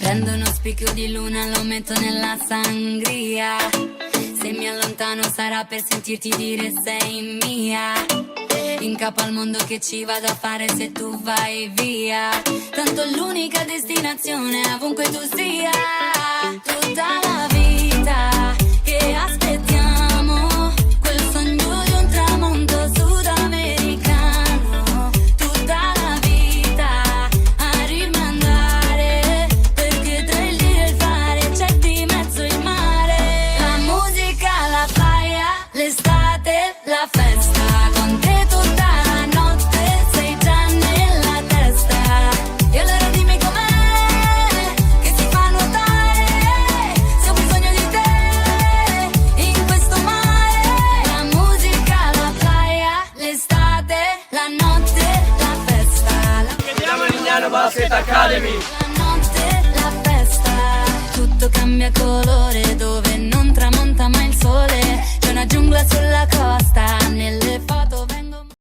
Prendo uno spicchio di luna, lo metto nella sangria. Se mi allontano sarà per sentirti dire sei mia. In capo al mondo che ci vado a fare se tu vai via. Tanto l'unica destinazione è ovunque tu sia. Tutta la vita che aspettiamo, quel sogno di un tramonto sudamericano. Tutta la vita a rimandare, perché tra il dire e il fare c'è di mezzo il mare. La musica, la playa, l'estate, la festa. Con te tutta la notte sei già nella testa. E allora dimmi com'è che si fa a nuotare, se ho bisogno di te in questo mare. La musica, la playa, l'estate, la notte, la festa. Chiamiamo Lignano Basket Academy.